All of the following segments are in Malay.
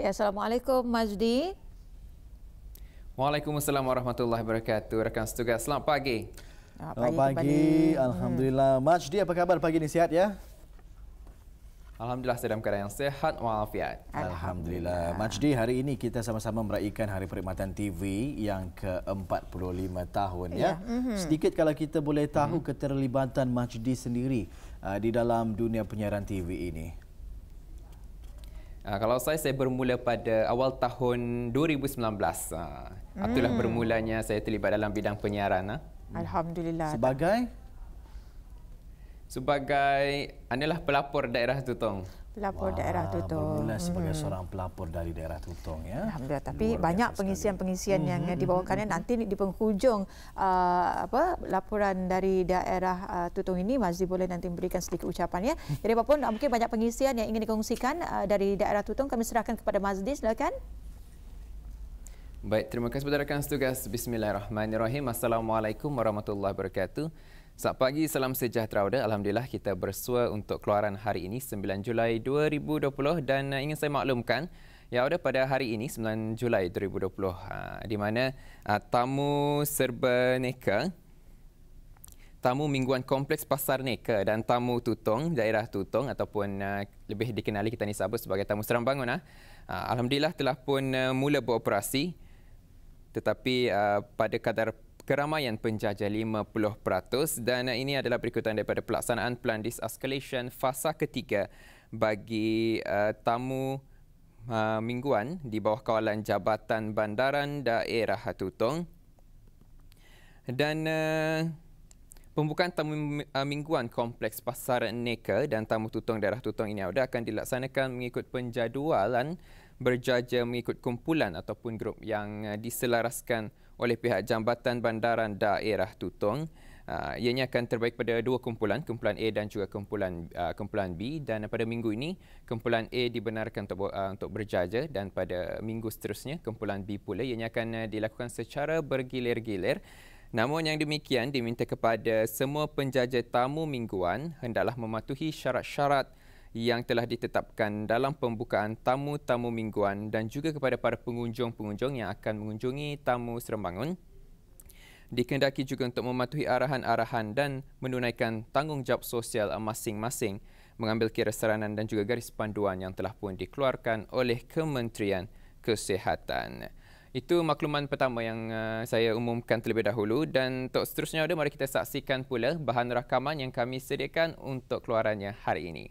Ya, Assalamualaikum Majdi. Waalaikumsalam warahmatullahi wabarakatuh. Rakan setugas, selamat pagi. Selamat pagi. Alhamdulillah. Majdi, apa kabar pagi ini? Sihat ya? Alhamdulillah dalam keadaan yang sehat walafiat. Alhamdulillah. Majdi, hari ini kita sama-sama meraihkan Hari Perkhidmatan TV yang ke-45 tahun ya. Sedikit kalau kita boleh tahu keterlibatan Majdi sendiri di dalam dunia penyiaran TV ini. Kalau saya bermula pada awal tahun 2019. Itulah bermulanya saya terlibat dalam bidang penyiaran. Alhamdulillah. Sebagai adalah pelapor daerah Tutong. Pelapor daerah Tutong. Bermula sebagai seorang pelapor dari daerah Tutong ya. Alhamdulillah. Tapi banyak pengisian-pengisian yang dibawakannya nanti di penghujung laporan dari daerah Tutong ini, Mazli boleh nanti memberikan sedikit ucapan ya. Jadi apapun mungkin banyak pengisian yang ingin dikongsikan dari daerah Tutong, kami serahkan kepada Mazli, silakan. Baik, terima kasih kepada rakan setugas. Bismillahirrahmanirrahim. Assalamualaikum warahmatullahi wabarakatuh. Selamat pagi, salam sejahtera. Alhamdulillah kita bersua untuk keluaran hari ini 9 Julai 2020 dan ingin saya maklumkan ya pada hari ini 9 Julai 2020 di mana tamu serba neka, tamu mingguan kompleks Pasar Neka dan tamu Tutong, daerah Tutong ataupun lebih dikenali kita ni sebut sebagai tamu Serang Bangun alhamdulillah telah pun mula beroperasi, tetapi pada kadar keramaian penjajah 50% dan ini adalah berikutan daripada pelaksanaan plan de-escalation fasa ketiga bagi tamu mingguan di bawah kawalan Jabatan Bandaran Daerah Tutong. Dan pembukaan tamu mingguan kompleks Pasar Neka dan tamu Tutong daerah Tutong ini akan dilaksanakan mengikut penjadualan berjaja mengikut kumpulan ataupun grup yang diselaraskan oleh pihak Jambatan Bandaran Daerah Tutong. Ianya akan terbaik pada dua kumpulan, kumpulan A dan juga kumpulan B, dan pada minggu ini kumpulan A dibenarkan untuk berjaja dan pada minggu seterusnya kumpulan B pula ianya akan dilakukan secara bergilir-gilir. Namun yang demikian diminta kepada semua penjaja tamu mingguan hendaklah mematuhi syarat-syarat yang telah ditetapkan dalam pembukaan tamu-tamu mingguan dan juga kepada para pengunjung-pengunjung yang akan mengunjungi tamu Serang Bangun. Dikehendaki juga untuk mematuhi arahan-arahan dan menunaikan tanggungjawab sosial masing-masing, mengambil kira saranan dan juga garis panduan yang telah pun dikeluarkan oleh Kementerian Kesihatan. Itu makluman pertama yang saya umumkan terlebih dahulu, dan untuk seterusnya mari kita saksikan pula bahan rakaman yang kami sediakan untuk keluarannya hari ini.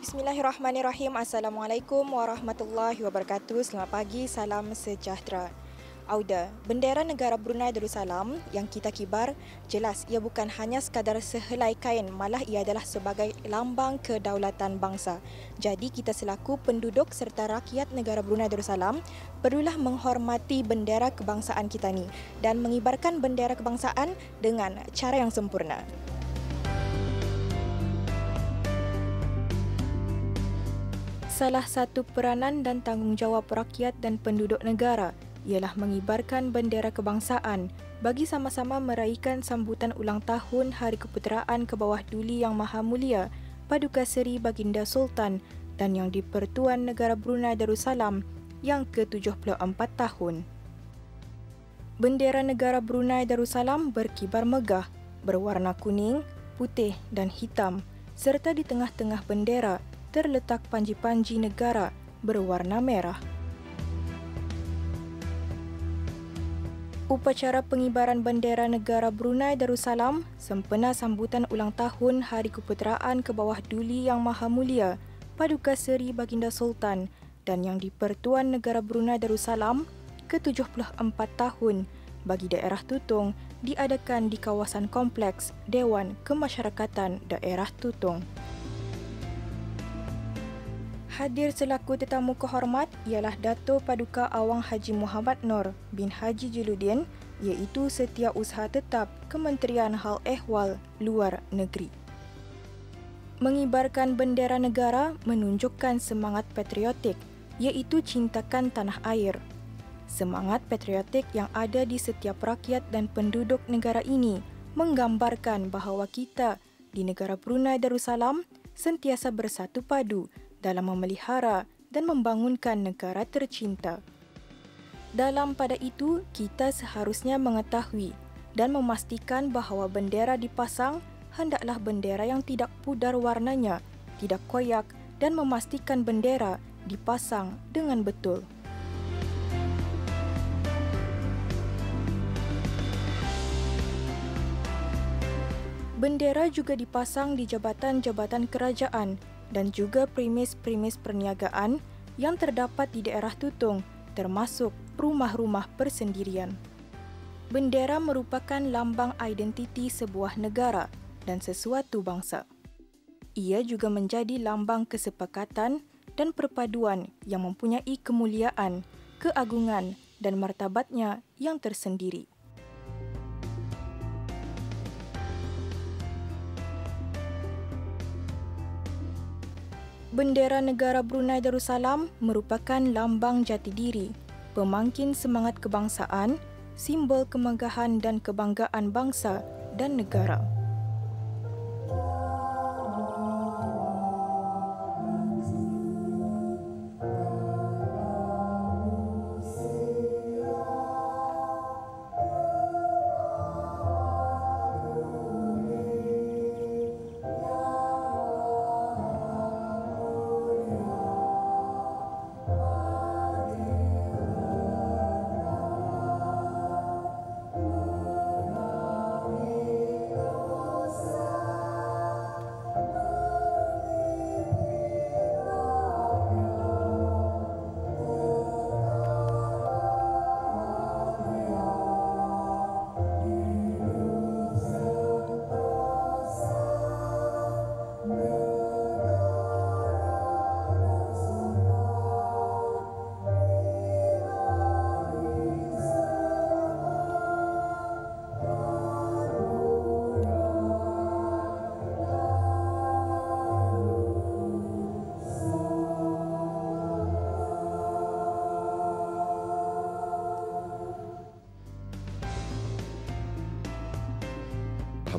Bismillahirrahmanirrahim. Assalamualaikum warahmatullahi wabarakatuh. Selamat pagi, salam sejahtera. Auda, bendera negara Brunei Darussalam yang kita kibar, jelas ia bukan hanya sekadar sehelai kain, malah ia adalah sebagai lambang kedaulatan bangsa. Jadi kita selaku penduduk serta rakyat negara Brunei Darussalam perlulah menghormati bendera kebangsaan kita ni dan mengibarkan bendera kebangsaan dengan cara yang sempurna. Salah satu peranan dan tanggungjawab rakyat dan penduduk negara ialah mengibarkan bendera kebangsaan bagi sama-sama meraihkan sambutan ulang tahun Hari Keputeraan ke Bawah Duli Yang Maha Mulia Paduka Seri Baginda Sultan dan Yang di-Pertuan Negara Brunei Darussalam yang ke-74 tahun. Bendera negara Brunei Darussalam berkibar megah, berwarna kuning, putih dan hitam, serta di tengah-tengah bendera terletak panji-panji negara berwarna merah. Upacara pengibaran bendera negara Brunei Darussalam sempena sambutan ulang tahun Hari Keputeraan ke Bawah Duli Yang Maha Mulia Paduka Seri Baginda Sultan dan Yang di-Pertuan Negara Brunei Darussalam ke-74 tahun bagi daerah Tutong diadakan di kawasan kompleks Dewan Kemasyarakatan Daerah Tutong. Hadir selaku tetamu kehormat ialah Dato' Paduka Awang Haji Muhammad Nor bin Haji Jiludin, iaitu Setiausaha Tetap Kementerian Hal Ehwal Luar Negeri. Mengibarkan bendera negara menunjukkan semangat patriotik iaitu cintakan tanah air. Semangat patriotik yang ada di setiap rakyat dan penduduk negara ini menggambarkan bahawa kita di negara Brunei Darussalam sentiasa bersatu padu dalam memelihara dan membangunkan negara tercinta. Dalam pada itu, kita seharusnya mengetahui dan memastikan bahawa bendera dipasang hendaklah bendera yang tidak pudar warnanya, tidak koyak, dan memastikan bendera dipasang dengan betul. Bendera juga dipasang di jabatan-jabatan kerajaan dan juga premis-premis perniagaan yang terdapat di daerah Tutong, termasuk rumah-rumah persendirian. Bendera merupakan lambang identiti sebuah negara dan sesuatu bangsa. Ia juga menjadi lambang kesepakatan dan perpaduan yang mempunyai kemuliaan, keagungan dan martabatnya yang tersendiri. Bendera negara Brunei Darussalam merupakan lambang jati diri, pemangkin semangat kebangsaan, simbol kemegahan dan kebanggaan bangsa dan negara.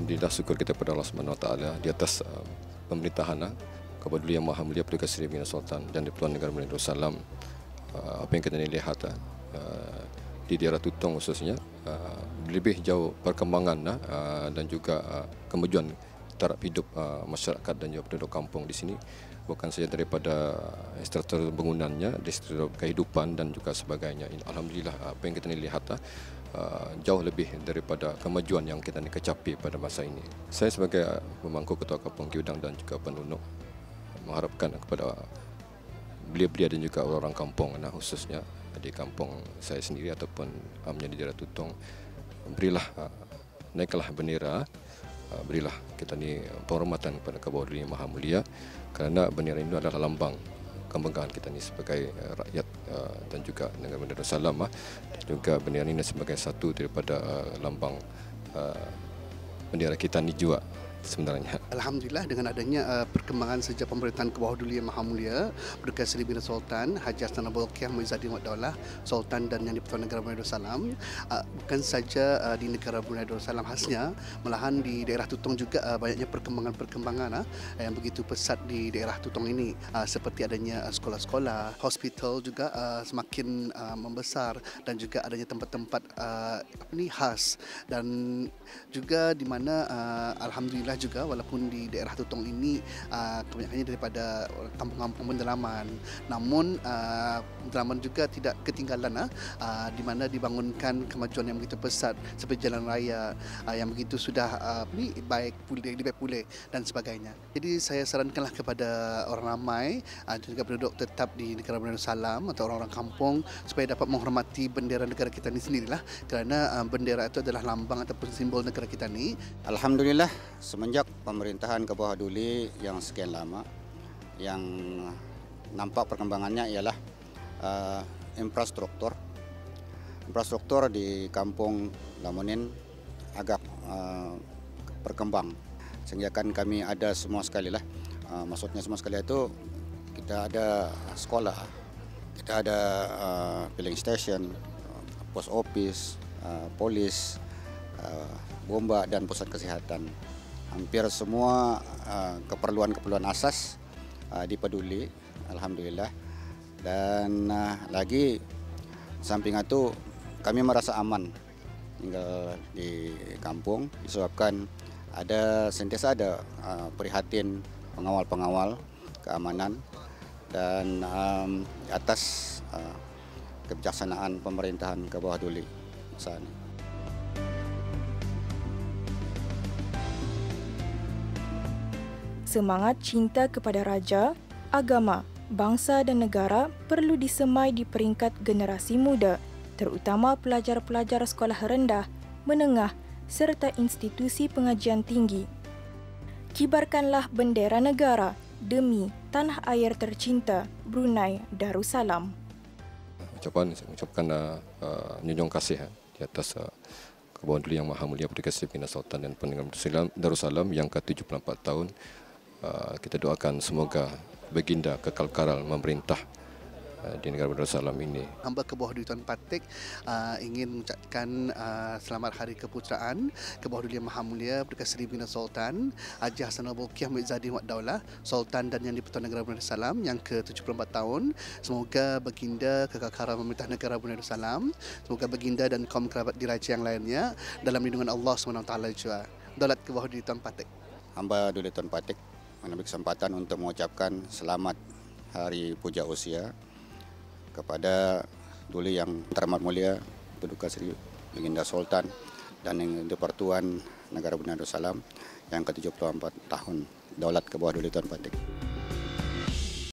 Alhamdulillah, syukur kita kepada Allah SWT di atas pemerintahan Kepedulian Yang Maha Mulia Perdana Seri Bina Sultan dan Di-Pertuan Negara Brunei Darussalam. Apa yang kita lihat di daerah Tutong khususnya, lebih jauh perkembangan dan juga kemajuan taraf hidup masyarakat dan juga penduduk kampung di sini, bukan saja daripada struktur bangunannya, struktur kehidupan dan juga sebagainya. Alhamdulillah, apa yang kita lihat jauh lebih daripada kemajuan yang kita kecapi pada masa ini. Saya sebagai pemangku Ketua Kampung Kiudang dan juga penduduk mengharapkan kepada belia-belia dan juga orang-orang kampung, khususnya di kampung saya sendiri ataupun amnya di daerah Tutong, berilah, naiklah bendera, berilah kita ni penghormatan kepada Kepedulian Yang Maha Mulia, kerana bendera ini adalah lambang kebanggaan kita ni sebagai rakyat dan juga negara Brunei Darussalam, dan juga bendera ini sebagai satu daripada lambang bendera kita ni juga sebenarnya. Alhamdulillah, dengan adanya perkembangan sejak pemerintahan Kepedulian Yang Maha Mulia Perdana Seri Bina Sultan Haji Hassanal Bolkiah Muizzaddin Wad Daulah Sultan dan Yang di-Pertuan Negara Brunei Darussalam, bukan saja di negara Brunei Darussalam khasnya, malahan di daerah Tutong juga banyaknya perkembangan yang begitu pesat di daerah Tutong ini, seperti adanya sekolah-sekolah, hospital juga semakin membesar, dan juga adanya tempat-tempat khas, dan juga di mana alhamdulillah juga walaupun di daerah Tutong ini kebanyakannya daripada kampung-kampung pendalaman, namun pendalaman juga tidak ketinggalan di mana dibangunkan kemajuan yang begitu pesat seperti jalan raya yang begitu sudah baik pulih dan sebagainya. Jadi saya sarankanlah kepada orang ramai dan juga penduduk tetap di negara Brunei Darussalam atau orang-orang kampung supaya dapat menghormati bendera negara kita ini sendirilah, kerana bendera itu adalah lambang ataupun simbol negara kita ni. Alhamdulillah, semenjak pemerintahan Kepedulian yang sekian lama, yang nampak perkembangannya ialah infrastruktur di kampung Lamunin agak berkembang, sehingga kan kami ada semua sekali lah. Maksudnya semua sekali itu kita ada sekolah, Kita ada filling station, post office, polis, bomba dan pusat kesehatan. Hampir semua keperluan-keperluan asas dipeduli, alhamdulillah. Dan lagi samping itu kami merasa aman tinggal di kampung disebabkan sentiasa ada prihatin pengawal-pengawal keamanan dan atas kebijaksanaan pemerintahan ke bawah Duli saat ini. Semangat cinta kepada raja, agama, bangsa dan negara perlu disemai di peringkat generasi muda, terutama pelajar-pelajar sekolah rendah, menengah serta institusi pengajian tinggi. Kibarkanlah bendera negara demi tanah air tercinta Brunei Darussalam. Ucapkan menjunjung kasih di atas Kebawaan Duli Yang Maha Mulia Perdana Seri Pindah Sultan dan Peninggalan Darussalam yang ke-74 tahun. Kita doakan semoga baginda kekal memerintah di negara Darussalam ini. Hamba ke bawah Duli Tuan Patik ingin mengucapkan selamat hari keputeraan ke bawah Duli Yang Maha Mulia Perdana Seri Pindah Sultan Haji Hassanal Bolkiah Muizzadin Wad Daulah Sultan dan Yang di-Pertuan Negara Brunei Darussalam yang ke-74 tahun. Semoga baginda kekal memerintah negara Brunei Darussalam. Semoga baginda dan kaum kerabat diraja yang lainnya dalam lindungan Allah SWT juga. Daulat ke bawah Duli Tuan Patik. Hamba Duli Tuan Patik mengambil kesempatan untuk mengucapkan selamat Hari Puja Usia kepada Duli Yang Teramat Mulia Paduka Seri Baginda Sultan dan Yang di-Pertuan Negara Brunei Darussalam yang ke-74 tahun Daulat ke bawah Duli Tuan Patik.